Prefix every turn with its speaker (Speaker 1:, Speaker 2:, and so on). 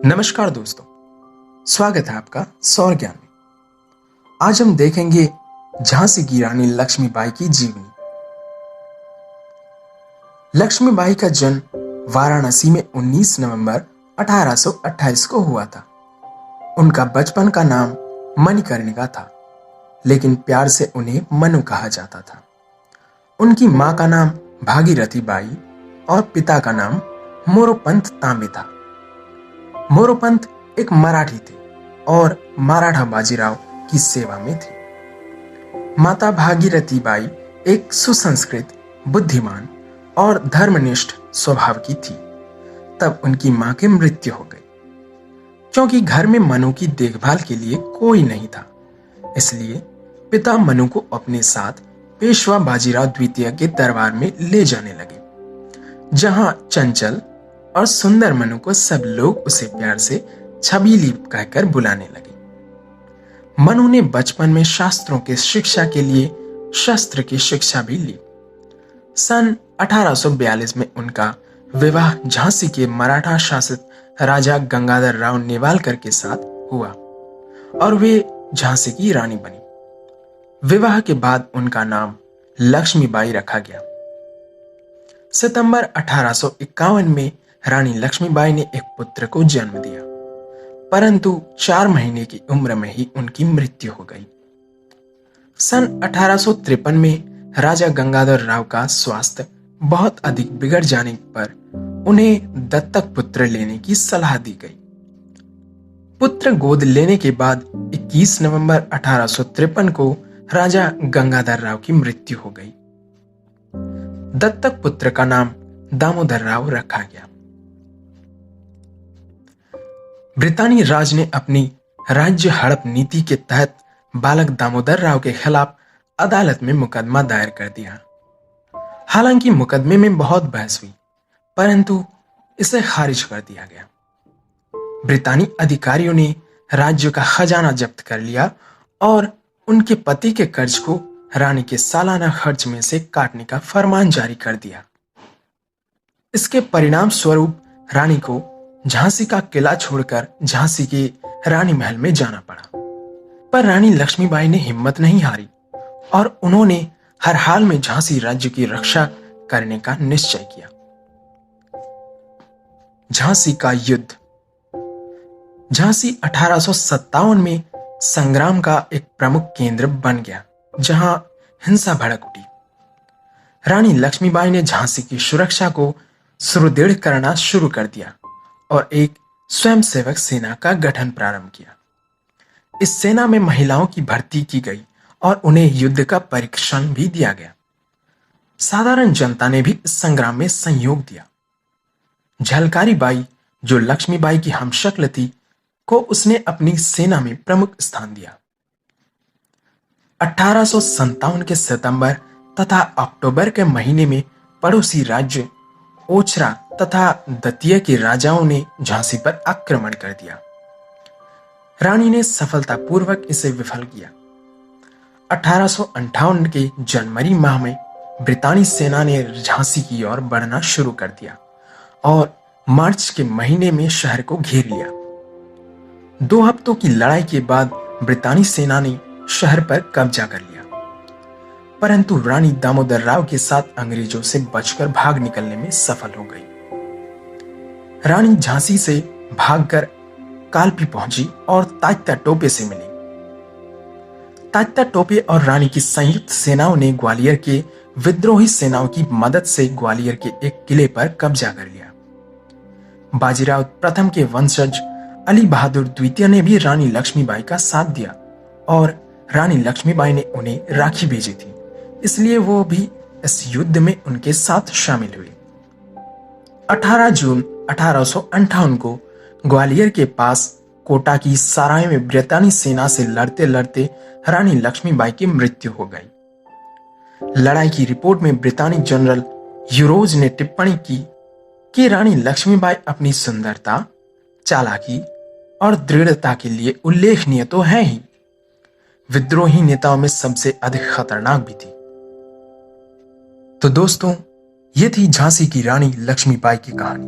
Speaker 1: नमस्कार दोस्तों, स्वागत है आपका सौर ज्ञान में। आज हम देखेंगे झांसी की रानी लक्ष्मीबाई की जीवनी। लक्ष्मीबाई का जन्म वाराणसी में 19 नवंबर 1828 को हुआ था। उनका बचपन का नाम मणिकर्णिका था, लेकिन प्यार से उन्हें मनु कहा जाता था। उनकी मां का नाम भागीरथी बाई और पिता का नाम मोरोपंत तांबे था। मोरोपंत एक मराठी थे और मराठा बाजीराव की सेवा में थे। माता भागीरथी बाई एक सुसंस्कृत, बुद्धिमान और धर्मनिष्ठ स्वभाव की थी। तब उनकी मां की मृत्यु हो गई, क्योंकि घर में मनु की देखभाल के लिए कोई नहीं था। इसलिए पिता मनु को अपने साथ पेशवा बाजीराव द्वितीय के दरबार में ले जाने लगे, जहां चंचल और सुंदर मनु को सब लोग उसे प्यार से छबीली कहकर बुलाने लगे। मनु ने बचपन में शास्त्रों की शिक्षा के लिए शस्त्र की शिक्षा भी ली। सन 1842 में उनका विवाह झांसी के मराठा शासित राजा गंगाधर राव नेवालकर के साथ हुआ और वे झांसी की रानी बनी। विवाह के बाद उनका नाम लक्ष्मीबाई रखा गया। सितंबर 1851 में रानी लक्ष्मीबाई ने एक पुत्र को जन्म दिया, परंतु 4 महीने की उम्र में ही उनकी मृत्यु हो गई। सन 1853 में राजा गंगाधर राव का स्वास्थ्य बहुत अधिक बिगड़ जाने पर उन्हें दत्तक पुत्र लेने की सलाह दी गई। पुत्र गोद लेने के बाद 21 नवंबर 1853 को राजा गंगाधर राव की मृत्यु हो गई। दत्तक पुत्र का नाम दामोदर राव रखा गया। ब्रितानी राज ने अपनी राज्य हड़प नीति के तहत बालक दामोदर राव के खिलाफ अदालत में मुकदमा दायर कर दिया। हालांकि मुकदमे में बहुत बहस हुई, परंतु इसे खारिज कर दिया गया। ब्रितानी अधिकारियों ने राज्य का खजाना जब्त कर लिया और उनके पति के कर्ज को रानी के सालाना खर्च में से काटने का फरमान जारी कर दिया। इसके परिणाम स्वरूप रानी को झांसी का किला छोड़कर झांसी के रानी महल में जाना पड़ा। पर रानी लक्ष्मीबाई ने हिम्मत नहीं हारी और उन्होंने हर हाल में झांसी राज्य की रक्षा करने का निश्चय किया। झांसी का युद्ध। झांसी 1857 में संग्राम का एक प्रमुख केंद्र बन गया, जहां हिंसा भड़क उठी। रानी लक्ष्मीबाई ने झांसी की सुरक्षा को सुदृढ़ करना शुरू कर दिया और एक स्वयंसेवक सेना का गठन प्रारंभ किया। इस सेना में महिलाओं की भर्ती की गई और उन्हें युद्ध का परीक्षण भी दिया गया। साधारण जनता ने भी इस संग्राम में सहयोग दिया। झलकारी बाई, जो लक्ष्मीबाई की हमशक्ल थी, को उसने अपनी सेना में प्रमुख स्थान दिया। 1857 के सितंबर तथा अक्टूबर के महीने में पड़ोसी राज्य ओछरा तथा दतिया के राजाओं ने झांसी पर आक्रमण कर दिया। रानी ने सफलतापूर्वक इसे विफल किया। 1858 के जनवरी माह में ब्रितानी सेना ने झांसी की ओर बढ़ना शुरू कर दिया और मार्च के महीने में शहर को घेर लिया। 2 हफ्तों की लड़ाई के बाद ब्रितानी सेना ने शहर पर कब्जा कर लिया, परंतु रानी दामोदर राव के साथ अंग्रेजों से बचकर भाग निकलने में सफल हो गई। रानी झांसी से भागकर कालपी पहुंची और तात्या टोपे से मिली। तात्या टोपे और रानी की संयुक्त सेनाओं ने ग्वालियर के विद्रोही सेनाओं की मदद से ग्वालियर के एक किले पर कब्जा कर लिया। बाजीराव प्रथम के वंशज अली बहादुर द्वितीय ने भी रानी लक्ष्मीबाई का साथ दिया और रानी लक्ष्मीबाई ने उन्हें राखी भेजी थी, इसलिए वो भी इस युद्ध में उनके साथ शामिल हुए। 18 जून 1858 को ग्वालियर के पास कोटा की सराय में ब्रितानी सेना से लड़ते लड़ते रानी लक्ष्मीबाई की मृत्यु हो गई। लड़ाई की रिपोर्ट में ब्रितानी जनरल यूरोज ने टिप्पणी की कि रानी लक्ष्मीबाई अपनी सुंदरता, चालाकी और दृढ़ता के लिए उल्लेखनीय तो है ही, विद्रोही नेताओं में सबसे अधिक खतरनाक भी थी। तो दोस्तों, ये थी झांसी की रानी लक्ष्मीबाई की कहानी।